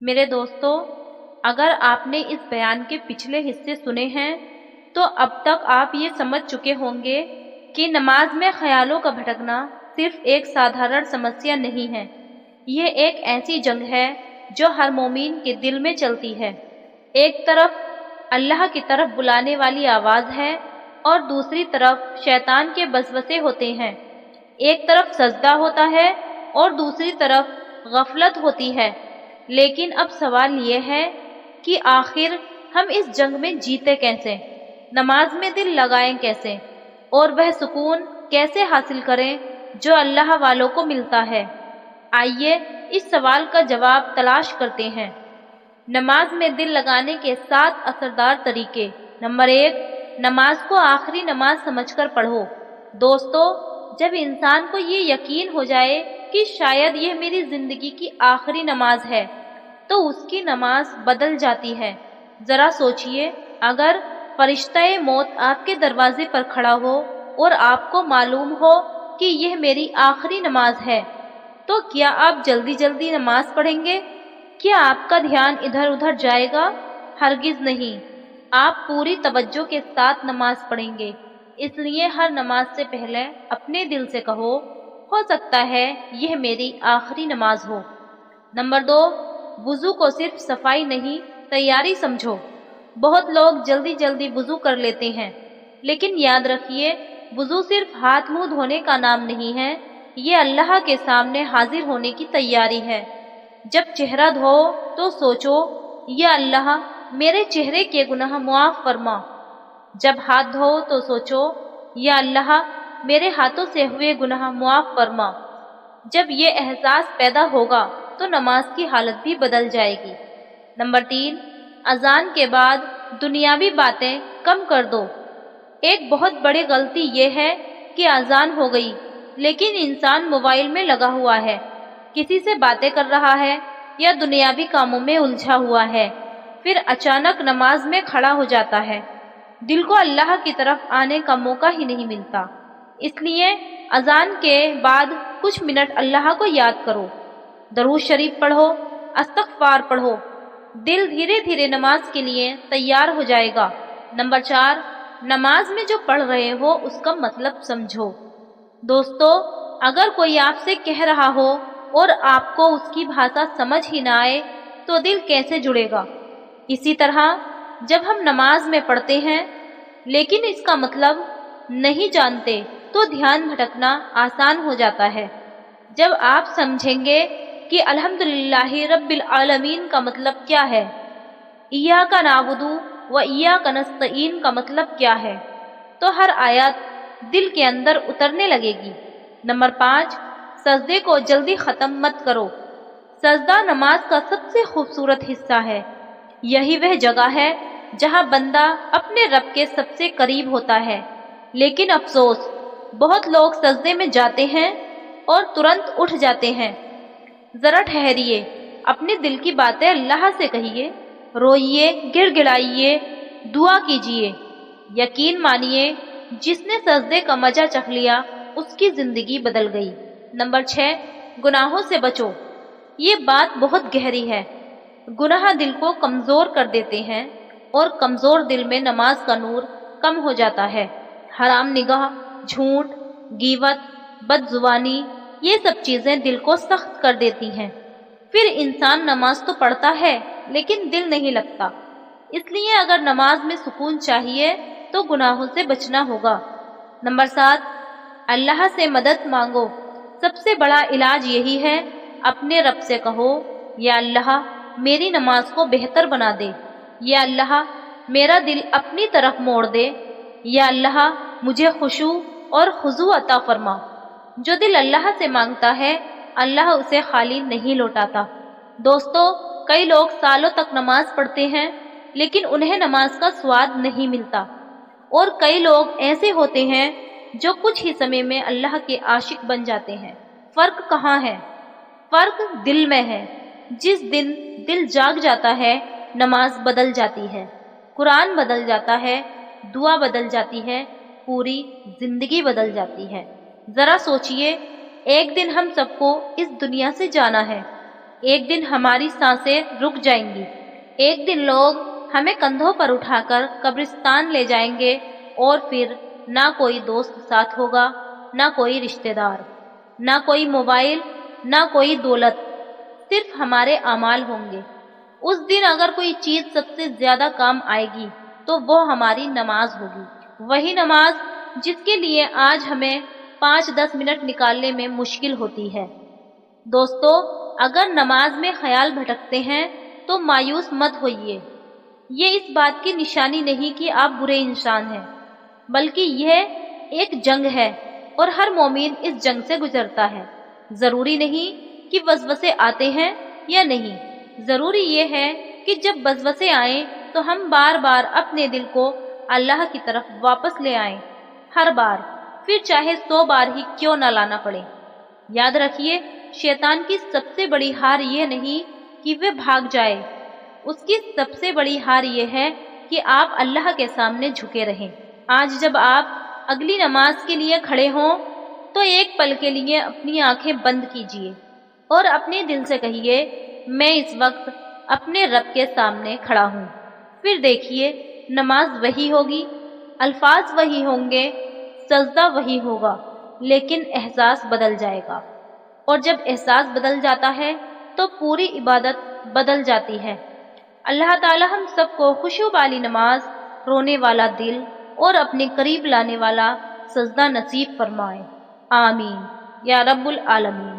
میرے دوستو، اگر آپ نے اس بیان کے پچھلے حصے سنے ہیں تو اب تک آپ یہ سمجھ چکے ہوں گے کہ نماز میں خیالوں کا بھٹکنا صرف ایک سادھارن سمسیا نہیں ہے، یہ ایک ایسی جنگ ہے جو ہر مومن کے دل میں چلتی ہے۔ ایک طرف اللہ کی طرف بلانے والی آواز ہے اور دوسری طرف شیطان کے وسوسے ہوتے ہیں۔ ایک طرف سجدہ ہوتا ہے اور دوسری طرف غفلت ہوتی ہے۔ لیکن اب سوال یہ ہے کہ آخر ہم اس جنگ میں جیتے کیسے؟ نماز میں دل لگائیں کیسے؟ اور وہ سکون کیسے حاصل کریں جو اللہ والوں کو ملتا ہے؟ آئیے اس سوال کا جواب تلاش کرتے ہیں۔ نماز میں دل لگانے کے 7 اثردار طریقے۔ نمبر 1، نماز کو آخری نماز سمجھ کر پڑھو۔ دوستو، جب انسان کو یہ یقین ہو جائے کہ شاید یہ میری زندگی کی آخری نماز ہے تو اس کی نماز بدل جاتی ہے۔ ذرا سوچئے، اگر فرشتہ موت آپ کے دروازے پر کھڑا ہو اور آپ کو معلوم ہو کہ یہ میری آخری نماز ہے تو کیا آپ جلدی جلدی نماز پڑھیں گے؟ کیا آپ کا دھیان ادھر ادھر جائے گا؟ ہرگز نہیں، آپ پوری توجہ کے ساتھ نماز پڑھیں گے۔ اس لیے ہر نماز سے پہلے اپنے دل سے کہو، ہو سکتا ہے یہ میری آخری نماز ہو۔ نمبر 2، وضو کو صرف صفائی نہیں، تیاری سمجھو۔ بہت لوگ جلدی جلدی وضو کر لیتے ہیں، لیکن یاد رکھیے، وضو صرف ہاتھ منہ دھونے کا نام نہیں ہے، یہ اللہ کے سامنے حاضر ہونے کی تیاری ہے۔ جب چہرہ دھو تو سوچو، یا اللہ میرے چہرے کے گناہ معاف فرما۔ جب ہاتھ دھو تو سوچو، یا اللہ میرے ہاتھوں سے ہوئے گناہ معاف فرما۔ جب یہ احساس پیدا ہوگا تو نماز کی حالت بھی بدل جائے گی۔ نمبر 3، اذان کے بعد دنیاوی باتیں کم کر دو۔ ایک بہت بڑی غلطی یہ ہے کہ اذان ہو گئی لیکن انسان موبائل میں لگا ہوا ہے، کسی سے باتیں کر رہا ہے یا دنیاوی کاموں میں الجھا ہوا ہے، پھر اچانک نماز میں کھڑا ہو جاتا ہے۔ دل کو اللہ کی طرف آنے کا موقع ہی نہیں ملتا۔ اس لیے اذان کے بعد کچھ منٹ اللہ کو یاد کرو، درود شریف پڑھو، استغفار پڑھو۔ دل دھیرے دھیرے نماز کے لیے تیار ہو جائے گا۔ نمبر 4، نماز میں جو پڑھ رہے ہو اس کا مطلب سمجھو۔ دوستو، اگر کوئی آپ سے کہہ رہا ہو اور آپ کو اس کی بھاشا سمجھ ہی نہ آئے تو دل کیسے جڑے گا؟ اسی طرح جب ہم نماز میں پڑھتے ہیں لیکن اس کا مطلب نہیں جانتے تو دھیان بھٹکنا آسان ہو جاتا ہے۔ جب آپ سمجھیں گے کہ الحمدللہ رب العالمین کا مطلب کیا ہے، ایاک نعبد و ایاک نستعین کا مطلب کیا ہے، تو ہر آیت دل کے اندر اترنے لگے گی۔ نمبر 5، سجدے کو جلدی ختم مت کرو۔ سجدہ نماز کا سب سے خوبصورت حصہ ہے۔ یہی وہ جگہ ہے جہاں بندہ اپنے رب کے سب سے قریب ہوتا ہے۔ لیکن افسوس، بہت لوگ سجدے میں جاتے ہیں اور ترنت اٹھ جاتے ہیں۔ ذرا ٹھہریے، اپنے دل کی باتیں اللہ سے کہیے، روئیے، گڑ گڑائیے، دعا کیجیے۔ یقین مانیے، جس نے سجدے کا مزہ چکھ لیا اس کی زندگی بدل گئی۔ نمبر 6، گناہوں سے بچو۔ یہ بات بہت گہری ہے۔ گناہ دل کو کمزور کر دیتے ہیں اور کمزور دل میں نماز کا نور کم ہو جاتا ہے۔ حرام نگاہ، جھوٹ، غیبت، بد زبانی، یہ سب چیزیں دل کو سخت کر دیتی ہیں۔ پھر انسان نماز تو پڑھتا ہے لیکن دل نہیں لگتا۔ اس لیے اگر نماز میں سکون چاہیے تو گناہوں سے بچنا ہوگا۔ نمبر 7، اللہ سے مدد مانگو۔ سب سے بڑا علاج یہی ہے، اپنے رب سے کہو، یا اللہ میری نماز کو بہتر بنا دے، یا اللہ میرا دل اپنی طرف موڑ دے، یا اللہ مجھے خشوع اور خضوع عطا فرما۔ جو دل اللہ سے مانگتا ہے اللہ اسے خالی نہیں لوٹاتا۔ دوستو، کئی لوگ سالوں تک نماز پڑھتے ہیں لیکن انہیں نماز کا سواد نہیں ملتا، اور کئی لوگ ایسے ہوتے ہیں جو کچھ ہی سمے میں اللہ کے عاشق بن جاتے ہیں۔ فرق کہاں ہے؟ فرق دل میں ہے۔ جس دن دل جاگ جاتا ہے نماز بدل جاتی ہے، قرآن بدل جاتا ہے، دعا بدل جاتی ہے، پوری زندگی بدل جاتی ہے۔ ذرا سوچئے، ایک دن ہم سب کو اس دنیا سے جانا ہے۔ ایک دن ہماری سانسیں رک جائیں گی، ایک دن لوگ ہمیں کندھوں پر اٹھا کر قبرستان لے جائیں گے، اور پھر نہ کوئی دوست ساتھ ہوگا، نہ کوئی رشتہ دار، نہ کوئی موبائل، نہ کوئی دولت، صرف ہمارے اعمال ہوں گے۔ اس دن اگر کوئی چیز سب سے زیادہ کام آئے گی تو وہ ہماری نماز ہوگی، وہی نماز جس کے لیے آج ہمیں 5-10 منٹ نکالنے میں مشکل ہوتی ہے۔ دوستو، اگر نماز میں خیال بھٹکتے ہیں تو مایوس مت ہوئیے۔ یہ اس بات کی نشانی نہیں کہ آپ برے انسان ہیں، بلکہ یہ ایک جنگ ہے اور ہر مومن اس جنگ سے گزرتا ہے۔ ضروری نہیں کہ وسوسے آتے ہیں یا نہیں، ضروری یہ ہے کہ جب وسوسے آئیں تو ہم بار بار اپنے دل کو اللہ کی طرف واپس لے آئیں، ہر بار، پھر چاہے 100 بار ہی کیوں نہ لانا پڑے۔ یاد رکھیے، شیطان کی سب سے بڑی ہار یہ نہیں کہ وہ بھاگ جائے، اس کی سب سے بڑی ہار یہ ہے کہ آپ اللہ کے سامنے جھکے رہیں۔ آج جب آپ اگلی نماز کے لیے کھڑے ہوں تو ایک پل کے لیے اپنی آنکھیں بند کیجیے اور اپنے دل سے کہیے، میں اس وقت اپنے رب کے سامنے کھڑا ہوں۔ پھر دیکھیے، نماز وہی ہوگی، الفاظ وہی ہوں گے، سجدہ وہی ہوگا، لیکن احساس بدل جائے گا، اور جب احساس بدل جاتا ہے تو پوری عبادت بدل جاتی ہے۔ اللہ تعالی ہم سب کو خشوع والی نماز، رونے والا دل اور اپنے قریب لانے والا سجدہ نصیب فرمائے، آمین یا رب العالمین۔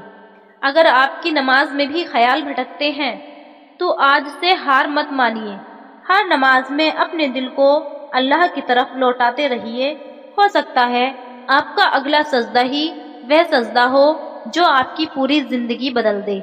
اگر آپ کی نماز میں بھی خیال بھٹکتے ہیں تو آج سے ہار مت مانیے، ہر نماز میں اپنے دل کو اللہ کی طرف لوٹاتے رہیے۔ ہو سکتا ہے آپ کا اگلا سجدہ ہی وہ سجدہ ہو جو آپ کی پوری زندگی بدل دے۔